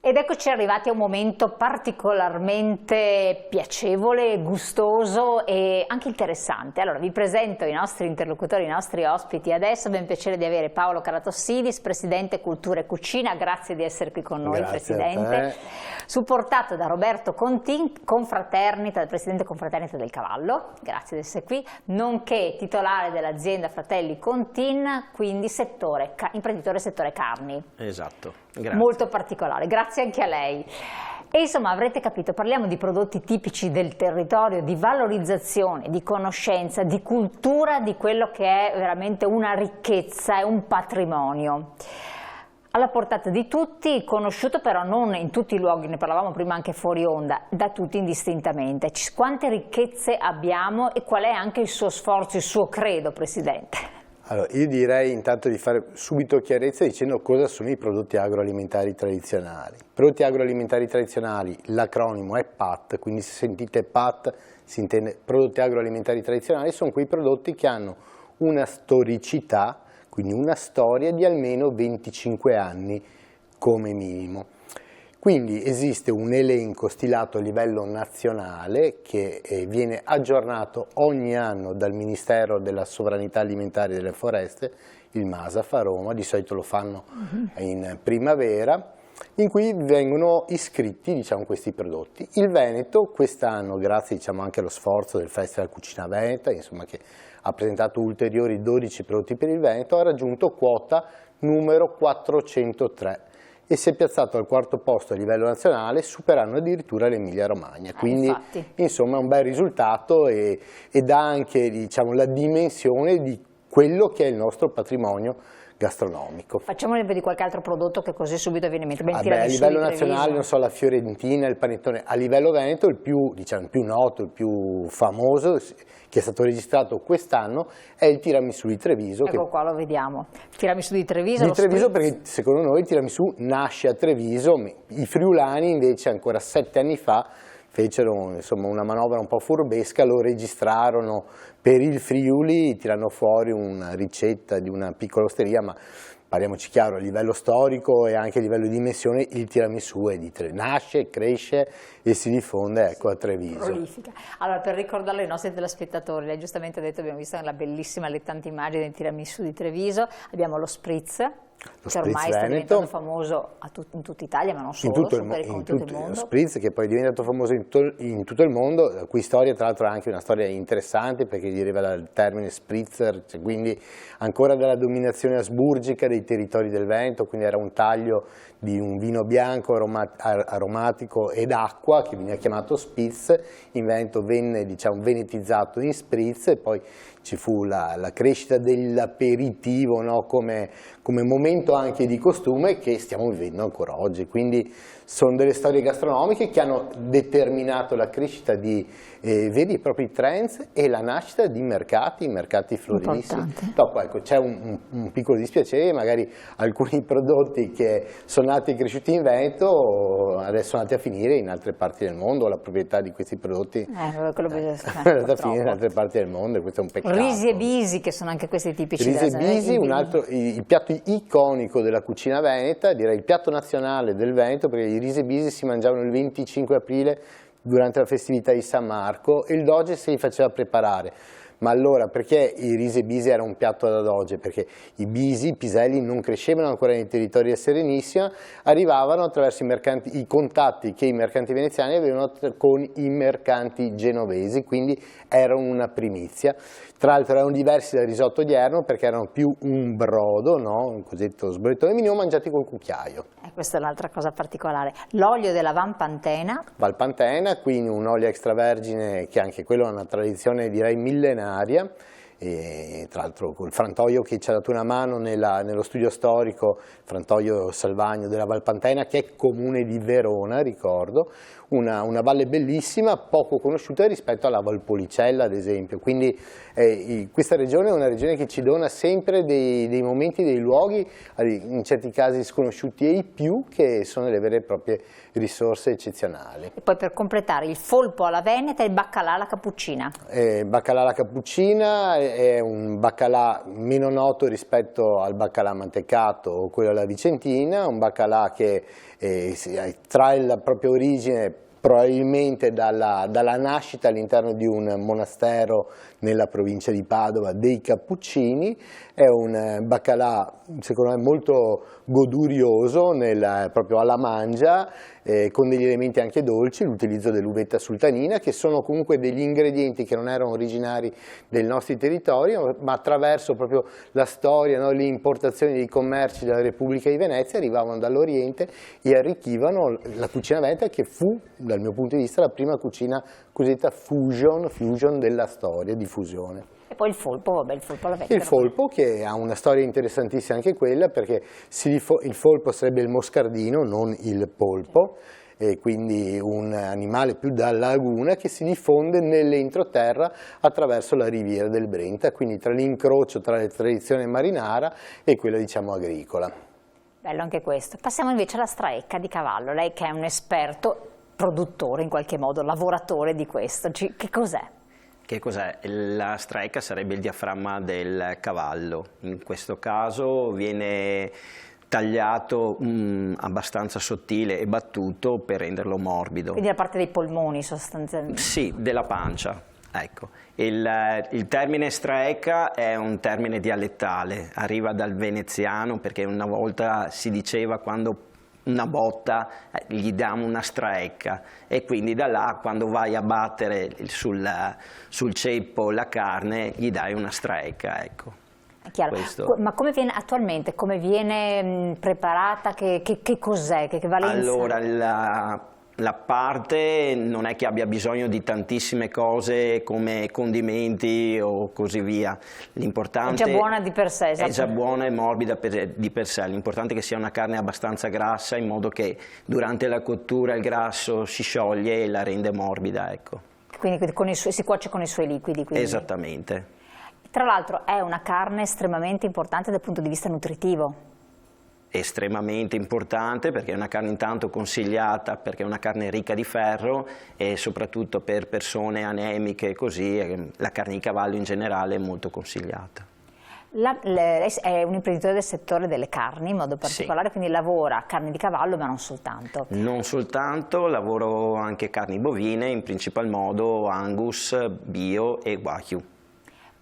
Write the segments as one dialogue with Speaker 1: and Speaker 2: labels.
Speaker 1: Ed eccoci arrivati a un momento particolarmente piacevole, gustoso e anche interessante. Allora vi presento i nostri interlocutori, i nostri ospiti. Adesso abbiamo il piacere di avere Paolo Caratossidis, Presidente Cultura e Cucina, grazie di essere qui con noi.
Speaker 2: Grazie
Speaker 1: Presidente. Supportato da Roberto Contin, Presidente Confraternita del Cavallo, grazie di essere qui, nonché titolare dell'azienda Fratelli Contin, quindi imprenditore settore carni.
Speaker 2: Esatto, grazie.
Speaker 1: Molto particolare, grazie anche a lei. E insomma avrete capito, parliamo di prodotti tipici del territorio, di valorizzazione, di conoscenza, di cultura, di quello che è veramente una ricchezza e un patrimonio. Alla portata di tutti, conosciuto però non in tutti i luoghi, ne parlavamo prima anche fuori onda, da tutti indistintamente. Quante ricchezze abbiamo e qual è anche il suo sforzo, il suo credo, Presidente?
Speaker 2: Allora, io direi intanto di fare subito chiarezza dicendo cosa sono i prodotti agroalimentari tradizionali. I prodotti agroalimentari tradizionali, l'acronimo è PAT, quindi se sentite PAT si intende prodotti agroalimentari tradizionali, sono quei prodotti che hanno una storicità, quindi una storia di almeno 25 anni come minimo. Quindi esiste un elenco stilato a livello nazionale che viene aggiornato ogni anno dal Ministero della Sovranità Alimentare e delle Foreste, il MASAF a Roma, di solito lo fanno in primavera, in cui vengono iscritti questi prodotti. Il Veneto quest'anno, grazie anche allo sforzo del Festival Cucina Veneta, insomma, che ha presentato ulteriori 12 prodotti per il Veneto, ha raggiunto quota numero 403 e si è piazzato al quarto posto a livello nazionale, superando addirittura l'Emilia Romagna. Quindi insomma è un bel risultato e dà anche la dimensione di quello che è il nostro patrimonio gastronomico.
Speaker 1: Facciamo l'esempio di qualche altro prodotto che così subito viene in mente.
Speaker 2: A livello nazionale, non so, la fiorentina, il panettone. A livello veneto il più noto, il più famoso, che è stato registrato quest'anno, è il tiramisù di Treviso.
Speaker 1: Ecco qua lo vediamo, il tiramisù di Treviso.
Speaker 2: Perché secondo noi il tiramisù nasce a Treviso, i friulani invece ancora 7 anni fa fecero una manovra un po' furbesca, lo registrarono per il Friuli, tirando fuori una ricetta di una piccola osteria, ma parliamoci chiaro, a livello storico e anche a livello di dimensione il tiramisù è nasce, cresce e si diffonde a Treviso.
Speaker 1: Prolifica. Allora, per ricordarlo ai nostri telespettatori, lei giustamente ha detto, abbiamo visto nella bellissima, allettante immagine del tiramisù di Treviso, abbiamo lo spritz, che ormai sta diventando famoso in tutta Italia, ma non solo,
Speaker 2: in tutto il mondo. Lo spritz che poi è diventato famoso in tutto il mondo, la cui storia tra l'altro è anche una storia interessante perché deriva dal termine spritzer, quindi ancora dalla dominazione asburgica dei territori del Veneto, quindi era un taglio di un vino bianco aromatico ed acqua che veniva chiamato spritz, in Veneto venne venetizzato in spritz e poi ci fu la crescita dell'aperitivo come momento anche di costume che stiamo vivendo ancora oggi, quindi sono delle storie gastronomiche che hanno determinato la crescita di veri e propri trends e la nascita di mercati floridissimi. Dopo c'è un piccolo dispiacere, magari alcuni prodotti che sono nati e cresciuti in Veneto adesso sono andati a finire in altre parti del mondo, la proprietà di questi prodotti è andata a finire in altre parti del mondo e questo è un peccato.
Speaker 1: Risi e bisi, che sono anche questi tipici.
Speaker 2: Risi e bisi, il piatto iconico della cucina veneta, direi il piatto nazionale del Veneto, perché i risi e bisi si mangiavano il 25 aprile durante la festività di San Marco e il doge se li faceva preparare. Ma allora perché i risi e bisi era un piatto da doge? Perché i piselli non crescevano ancora nei territori della Serenissima, arrivavano attraverso i contatti che i mercanti veneziani avevano con i mercanti genovesi, quindi erano una primizia. Tra l'altro erano diversi dal risotto odierno perché erano più un brodo, un cosiddetto sbolettone minimo mangiati col cucchiaio.
Speaker 1: Questa è un'altra cosa particolare. L'olio della Valpantena.
Speaker 2: Valpantena, quindi un olio extravergine che anche quello ha una tradizione direi millenaria. E tra l'altro col frantoio che ci ha dato una mano nello studio storico, il frantoio Salvagno della Valpantena, che è comune di Verona, ricordo, una valle bellissima, poco conosciuta rispetto alla Valpolicella ad esempio, quindi questa regione è una regione che ci dona sempre dei momenti, dei luoghi, in certi casi sconosciuti ai più, che sono le vere e proprie risorse eccezionali.
Speaker 1: E poi per completare il folpo alla veneta e il baccalà alla cappuccina.
Speaker 2: Baccalà alla cappuccina è un baccalà meno noto rispetto al baccalà mantecato o quello alla vicentina, un baccalà che trae la propria origine probabilmente dalla nascita all'interno di un monastero nella provincia di Padova dei Cappuccini. È un baccalà secondo me molto godurioso proprio alla mangia, con degli elementi anche dolci, l'utilizzo dell'uvetta sultanina, che sono comunque degli ingredienti che non erano originari dei nostri territori, ma attraverso proprio la storia, no, le importazioni dei commerci della Repubblica di Venezia arrivavano dall'Oriente e arricchivano la cucina veneta, che fu, dal mio punto di vista, la prima cucina cosiddetta fusion della storia, di fusione.
Speaker 1: E poi il folpo, vabbè, il folpo alla veneta.
Speaker 2: Il folpo, che ha una storia interessantissima anche quella, perché il folpo sarebbe il moscardino, non il polpo, e quindi un animale più da laguna che si diffonde nell'entroterra attraverso la riviera del Brenta, quindi tra l'incrocio tra la tradizione marinara e quella, diciamo, agricola.
Speaker 1: Bello anche questo. Passiamo invece alla straecca di cavallo, lei che è un esperto, produttore in qualche modo, lavoratore di questo, che cos'è?
Speaker 3: Che cos'è? La straecca sarebbe il diaframma del cavallo, in questo caso viene tagliato abbastanza sottile e battuto per renderlo morbido.
Speaker 1: Quindi la parte dei polmoni sostanzialmente?
Speaker 3: Sì, della pancia. Ecco. Il termine straecca è un termine dialettale, arriva dal veneziano, perché una volta si diceva quando una botta gli diamo una straecca, e quindi da là, quando vai a battere sul ceppo la carne, gli dai una straecca, ecco.
Speaker 1: È chiaro. Ma come viene attualmente, come viene preparata, che cos'è, che valenza?
Speaker 3: Allora, la parte non è che abbia bisogno di tantissime cose come condimenti o così via. L'importante
Speaker 1: è già buona di per sé.
Speaker 3: È già buona e morbida di per sé. L'importante è che sia una carne abbastanza grassa, in modo che durante la cottura il grasso si scioglie e la rende morbida, ecco.
Speaker 1: Quindi si cuoce con i suoi liquidi. Quindi.
Speaker 3: Esattamente.
Speaker 1: Tra l'altro è una carne estremamente importante dal punto di vista nutritivo.
Speaker 3: Estremamente importante, perché è una carne intanto consigliata, perché è una carne ricca di ferro, e soprattutto per persone anemiche e così, la carne di cavallo in generale è molto consigliata.
Speaker 1: Lei è un imprenditore del settore delle carni in modo particolare,
Speaker 3: sì.
Speaker 1: Quindi lavora carne di cavallo, ma non soltanto.
Speaker 3: Non soltanto, lavoro anche carni bovine, in principal modo Angus, Bio e Wagyu.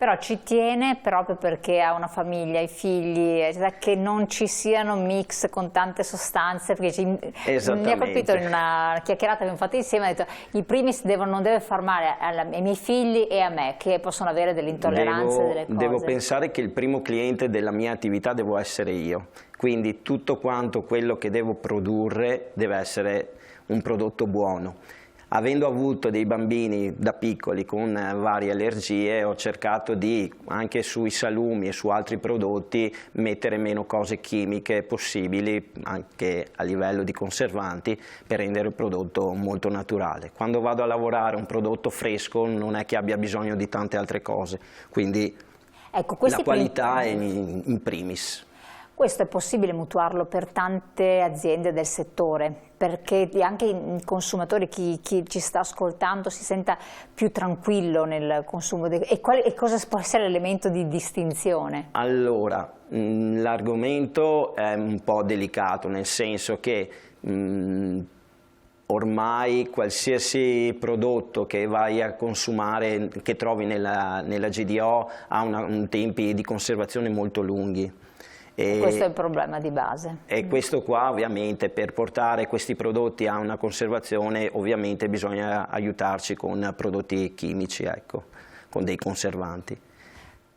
Speaker 1: Però ci tiene, proprio perché ha una famiglia, i figli, che non ci siano mix con tante sostanze, perché mi ha colpito in una chiacchierata che abbiamo fatto insieme, ha detto i primis non deve far male ai miei figli e a me, che possono avere delle intolleranze, delle cose.
Speaker 3: Devo pensare che il primo cliente della mia attività devo essere io, quindi tutto quanto quello che devo produrre deve essere un prodotto buono. Avendo avuto dei bambini da piccoli con varie allergie, ho cercato di, anche sui salumi e su altri prodotti, mettere meno cose chimiche possibili, anche a livello di conservanti, per rendere il prodotto molto naturale. Quando vado a lavorare un prodotto fresco non è che abbia bisogno di tante altre cose, quindi
Speaker 1: ecco,
Speaker 3: la qualità è in primis.
Speaker 1: Questo è possibile mutuarlo per tante aziende del settore, perché anche i consumatori, chi ci sta ascoltando, si senta più tranquillo nel consumo. E cosa può essere l'elemento di distinzione? Allora,
Speaker 3: l'argomento è un po' delicato, nel senso che ormai qualsiasi prodotto che vai a consumare, che trovi nella GDO, ha tempi di conservazione molto lunghi.
Speaker 1: Questo è il problema di base.
Speaker 3: E questo qua, ovviamente, per portare questi prodotti a una conservazione, ovviamente bisogna aiutarci con prodotti chimici, ecco, con dei conservanti.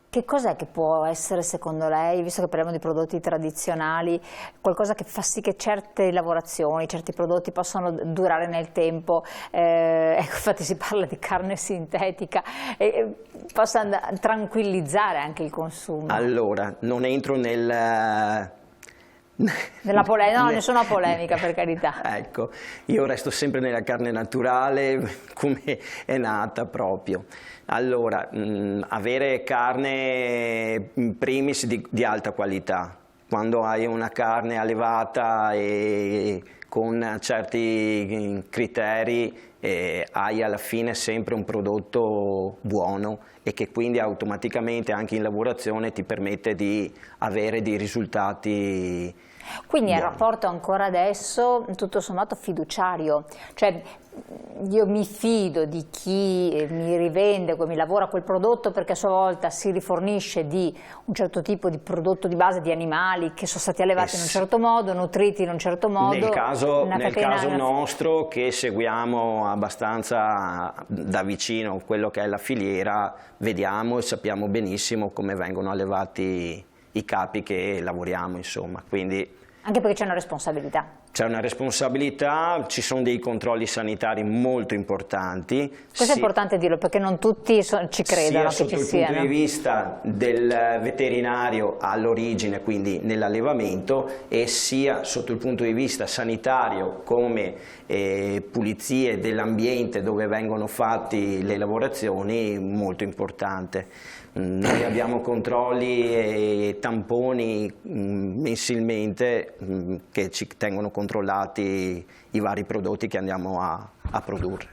Speaker 1: Che cos'è che può essere, secondo lei, visto che parliamo di prodotti tradizionali, qualcosa che fa sì che certe lavorazioni, certi prodotti possano durare nel tempo, ecco, infatti si parla di carne sintetica, possa tranquillizzare anche il consumo?
Speaker 3: Allora, non entro
Speaker 1: No, nessuna polemica, per carità.
Speaker 3: Ecco, io resto sempre nella carne naturale come è nata proprio. Allora, avere carne in primis di alta qualità. Quando hai una carne allevata e con certi criteri hai alla fine sempre un prodotto buono e che quindi automaticamente anche in lavorazione ti permette di avere dei risultati.
Speaker 1: Quindi è un rapporto ancora adesso tutto sommato fiduciario, cioè io mi fido di chi mi rivende, mi lavora quel prodotto perché a sua volta si rifornisce di un certo tipo di prodotto di base di animali che sono stati allevati in un certo modo, nutriti in un certo modo.
Speaker 3: Nel caso nostro, che seguiamo abbastanza da vicino quello che è la filiera, vediamo e sappiamo benissimo come vengono allevati i capi che lavoriamo, insomma, quindi.
Speaker 1: Anche perché c'è una responsabilità.
Speaker 3: C'è una responsabilità, ci sono dei controlli sanitari molto importanti.
Speaker 1: Questo è importante dirlo perché non tutti ci credono
Speaker 3: sia
Speaker 1: che ci siano.
Speaker 3: Sotto il punto di vista del veterinario all'origine, quindi nell'allevamento, e sia sotto il punto di vista sanitario come pulizie dell'ambiente dove vengono fatte le lavorazioni, molto importante. Noi abbiamo controlli e tamponi mensilmente che ci tengono controllati i vari prodotti che andiamo a produrre.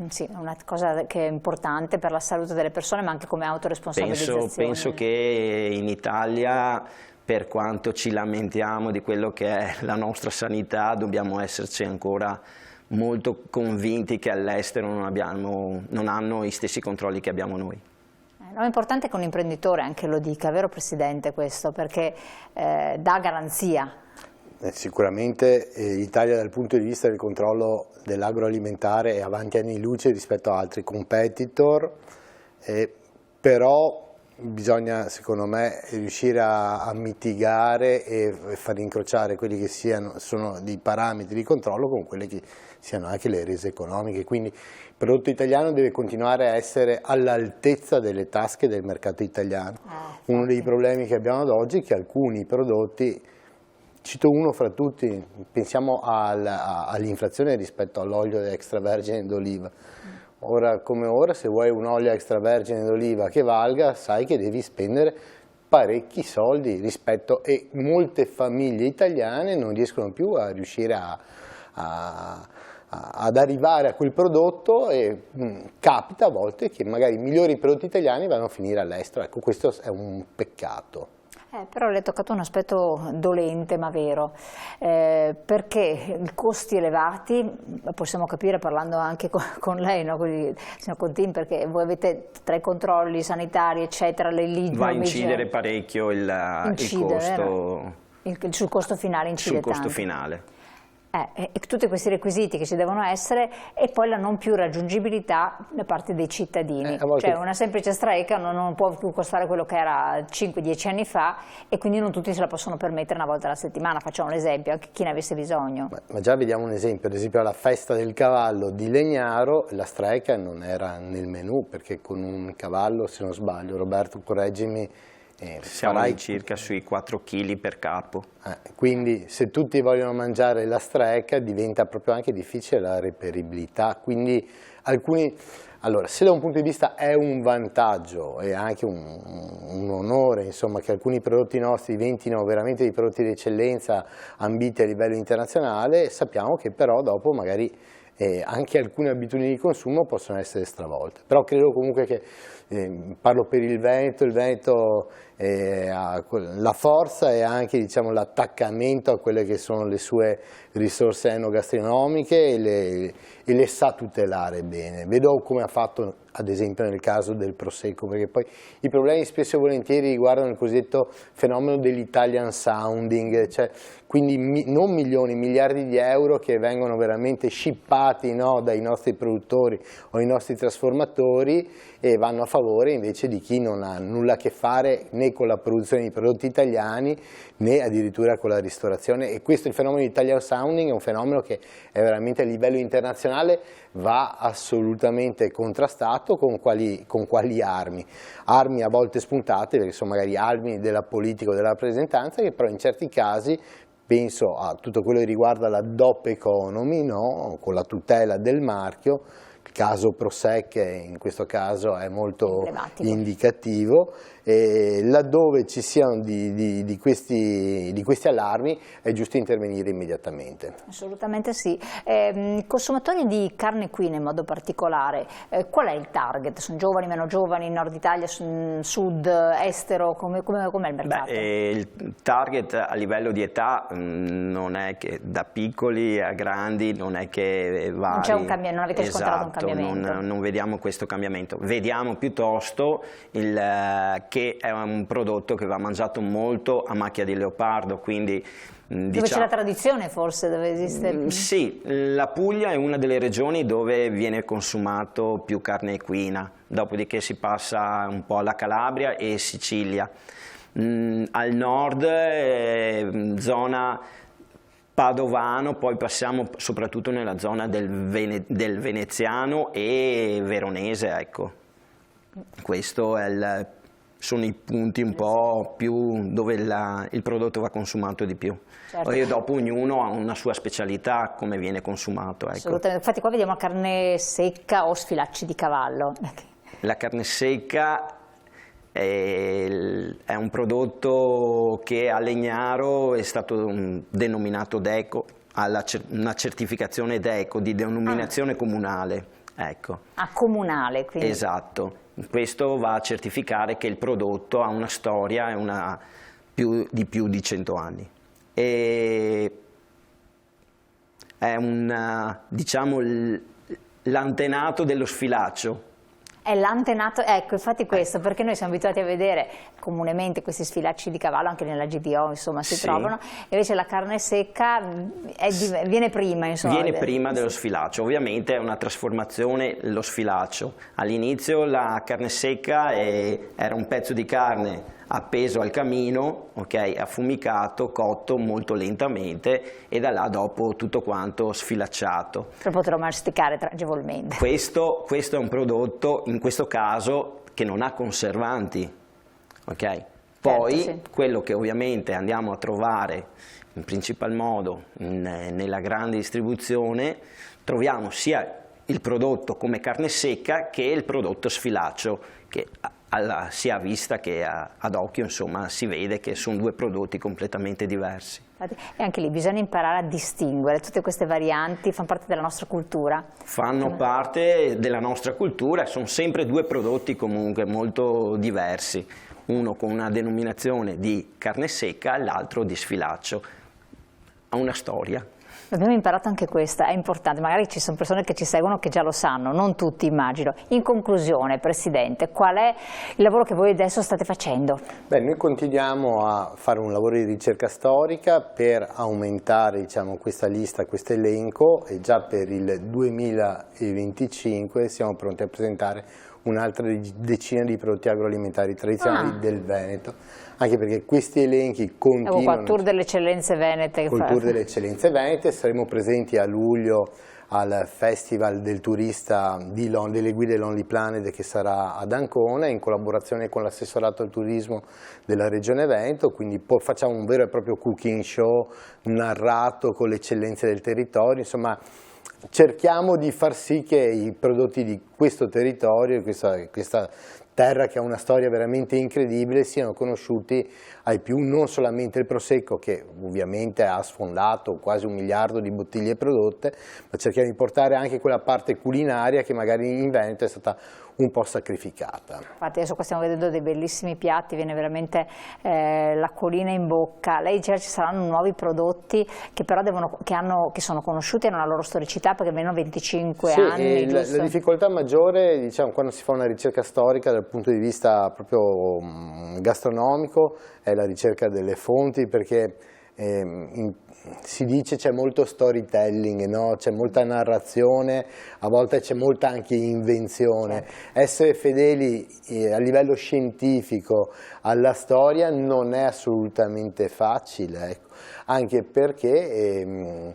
Speaker 1: Sì, è una cosa che è importante per la salute delle persone, ma anche come autoresponsabilizzazione.
Speaker 3: Penso che in Italia, per quanto ci lamentiamo di quello che è la nostra sanità, dobbiamo esserci ancora molto convinti che all'estero non hanno gli stessi controlli che abbiamo noi.
Speaker 1: No, è importante che un imprenditore anche lo dica, vero Presidente, questo, perché dà garanzia.
Speaker 2: Sicuramente l'Italia dal punto di vista del controllo dell'agroalimentare è avanti anni luce rispetto a altri competitor, però bisogna secondo me riuscire a mitigare e far incrociare quelli che sono dei parametri di controllo con quelle che siano anche le rese economiche, quindi il prodotto italiano deve continuare a essere all'altezza delle tasche del mercato italiano. Uno dei problemi che abbiamo ad oggi è che alcuni prodotti, cito uno fra tutti, pensiamo all'inflazione rispetto all'olio extravergine d'oliva. Ora come ora, se vuoi un olio extravergine d'oliva che valga, sai che devi spendere parecchi soldi rispetto, e molte famiglie italiane non riescono più a riuscire ad arrivare a quel prodotto e capita a volte che magari i migliori prodotti italiani vanno a finire all'estero. Ecco, questo è un peccato.
Speaker 1: Però le ha toccato un aspetto dolente ma vero, perché i costi elevati, possiamo capire parlando anche con lei, no? Signor Contin, perché voi avete tra i controlli sanitari eccetera,
Speaker 3: va a incidere parecchio il costo.
Speaker 1: Sul costo finale incide
Speaker 3: sul costo
Speaker 1: tanto.
Speaker 3: finale.
Speaker 1: E tutti questi requisiti che ci devono essere, e poi la non più raggiungibilità da parte dei cittadini, cioè una semplice strega non può più costare quello che era 5-10 anni fa, e quindi non tutti se la possono permettere una volta alla settimana, facciamo l'esempio, anche chi ne avesse bisogno.
Speaker 2: Ma già vediamo un esempio, ad esempio alla festa del cavallo di Legnaro la strega non era nel menù, perché con un cavallo, se non sbaglio, Roberto correggimi,
Speaker 3: siamo circa sui 4 kg per capo.
Speaker 2: Quindi se tutti vogliono mangiare la strega diventa proprio anche difficile la reperibilità, quindi allora, se da un punto di vista è un vantaggio e anche un onore, insomma, che alcuni prodotti nostri diventino veramente dei prodotti di eccellenza ambiti a livello internazionale, sappiamo che però dopo magari anche alcune abitudini di consumo possono essere stravolte. Però credo comunque che, parlo per il Veneto ha la forza e anche, diciamo, l'attaccamento a quelle che sono le sue risorse enogastronomiche e le sa tutelare bene. Vedo come ha fatto ad esempio nel caso del Prosecco, perché poi i problemi spesso e volentieri riguardano il cosiddetto fenomeno dell'Italian sounding, cioè quindi non milioni, miliardi di euro che vengono veramente scippati, no, dai nostri produttori o i nostri trasformatori e vanno a favore invece di chi non ha nulla a che fare né con la produzione di prodotti italiani né addirittura con la ristorazione, e questo, il fenomeno di Italian sounding, è un fenomeno che è veramente a livello internazionale, va assolutamente contrastato. Con quali armi? Armi a volte spuntate, perché sono magari armi della politica o della rappresentanza, che però in certi casi, penso a tutto quello che riguarda la DOP economy, no? Con la tutela del marchio. Il caso Prosec in questo caso è molto indicativo, e laddove ci siano di questi allarmi è giusto intervenire immediatamente.
Speaker 1: Assolutamente sì. I consumatori di carne equina in modo particolare, qual è il target? Sono giovani, meno giovani, nord Italia, sud, estero, com'è il mercato?
Speaker 3: Il target a livello di età non è che da piccoli a grandi, non è che vari.
Speaker 1: Non c'è un cambiamento, non avete riscontrato un cambiamento?
Speaker 3: Non vediamo questo cambiamento, vediamo piuttosto che è un prodotto che va mangiato molto a macchia di leopardo, quindi
Speaker 1: dove c'è la tradizione forse, dove esiste?
Speaker 3: Sì, la Puglia è una delle regioni dove viene consumato più carne equina, dopodiché si passa un po' alla Calabria e Sicilia. Al nord, zona padovano, poi passiamo soprattutto nella zona del veneziano e veronese, ecco. Questo sono i punti un po' più dove il prodotto va consumato di più.
Speaker 1: Certo.
Speaker 3: E dopo ognuno ha una sua specialità come viene consumato. Ecco.
Speaker 1: Assolutamente, infatti qua vediamo la carne secca o sfilacci di cavallo.
Speaker 3: La carne secca è un prodotto che a Legnaro è stato denominato DECO, ha una certificazione DECO di denominazione comunale. Ecco.
Speaker 1: Comunale, quindi.
Speaker 3: Esatto, questo va a certificare che il prodotto ha una storia di più di 100 anni. E è diciamo, l'antenato dello sfilaccio.
Speaker 1: È l'antenato, ecco, infatti questo, perché noi siamo abituati a vedere comunemente questi sfilacci di cavallo, anche nella GDO, insomma, si trovano, e invece la carne secca viene prima, insomma.
Speaker 3: Viene prima dello sfilaccio, ovviamente è una trasformazione lo sfilaccio. All'inizio la carne secca era un pezzo di carne appeso al camino, affumicato, cotto molto lentamente, e da là dopo tutto quanto sfilacciato.
Speaker 1: Per poterlo masticare agevolmente.
Speaker 3: Questo è un prodotto, in questo caso, che non ha conservanti. Poi
Speaker 1: certo, sì.
Speaker 3: Quello che ovviamente andiamo a trovare in principal modo nella grande distribuzione, troviamo sia il prodotto come carne secca che il prodotto sfilaccio, che sia a vista che ad occhio, insomma, si vede che sono due prodotti completamente diversi.
Speaker 1: E anche lì bisogna imparare a distinguere, tutte queste varianti fanno parte della nostra cultura?
Speaker 3: Fanno parte della nostra cultura, sono sempre due prodotti comunque molto diversi, uno con una denominazione di carne secca, l'altro di sfilaccio, ha una storia.
Speaker 1: Abbiamo imparato anche questa, è importante, magari ci sono persone che ci seguono che già lo sanno, non tutti immagino. In conclusione, Presidente, qual è il lavoro che voi adesso state facendo?
Speaker 2: Beh, noi continuiamo a fare un lavoro di ricerca storica per aumentare, diciamo, questa lista, questo elenco, e già per il 2025 siamo pronti a presentare un'altra decina di prodotti agroalimentari tradizionali del Veneto, anche perché questi elenchi continuano.
Speaker 1: Col Tour delle Eccellenze Venete.
Speaker 2: Col Tour delle Eccellenze Venete saremo presenti a luglio al Festival del Turista delle guide Lonely Planet, che sarà ad Ancona, in collaborazione con l'assessorato al turismo della Regione Veneto, quindi facciamo un vero e proprio cooking show narrato con le eccellenze del territorio, insomma. Cerchiamo di far sì che i prodotti di questo territorio, questa terra che ha una storia veramente incredibile, siano conosciuti ai più, non solamente il Prosecco, che ovviamente ha sfondato quasi 1 miliardo di bottiglie prodotte, ma cerchiamo di portare anche quella parte culinaria che magari in Veneto è stata un po' sacrificata.
Speaker 1: Infatti adesso qua stiamo vedendo dei bellissimi piatti, viene veramente l'acquolina in bocca. Lei dice che ci saranno nuovi prodotti che però che sono conosciuti e hanno la loro storicità, perché almeno 25 anni.
Speaker 2: La difficoltà maggiore, diciamo, quando si fa una ricerca storica dal punto di vista proprio gastronomico, è la ricerca delle fonti, perché si dice c'è molto storytelling, no? C'è molta narrazione, a volte c'è molta anche invenzione. Essere fedeli a livello scientifico alla storia non è assolutamente facile, ecco. Anche perché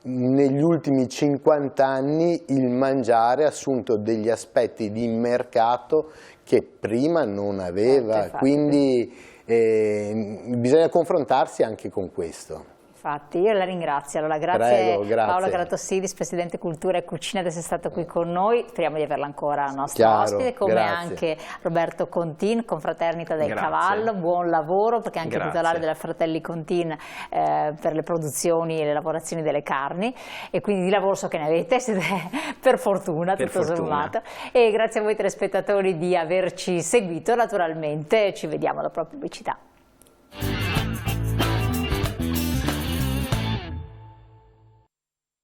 Speaker 2: negli ultimi 50 anni il mangiare ha assunto degli aspetti di mercato che prima non aveva, quindi bisogna confrontarsi anche con questo.
Speaker 1: Infatti, io la ringrazio. Allora, grazie,
Speaker 2: Prego,
Speaker 1: Paola Gratossidis, Presidente Cultura e Cucina, di essere stato qui con noi. Speriamo di averla ancora nostra ospite, come anche Roberto Contin, Confraternita del Cavallo. Buon lavoro, perché è anche titolare della Fratelli Contin per le produzioni e le lavorazioni delle carni, e quindi di lavoro so che ne avete, siete per fortuna, tutto sommato. E grazie a voi telespettatori di averci seguito, naturalmente ci vediamo dopo la pubblicità.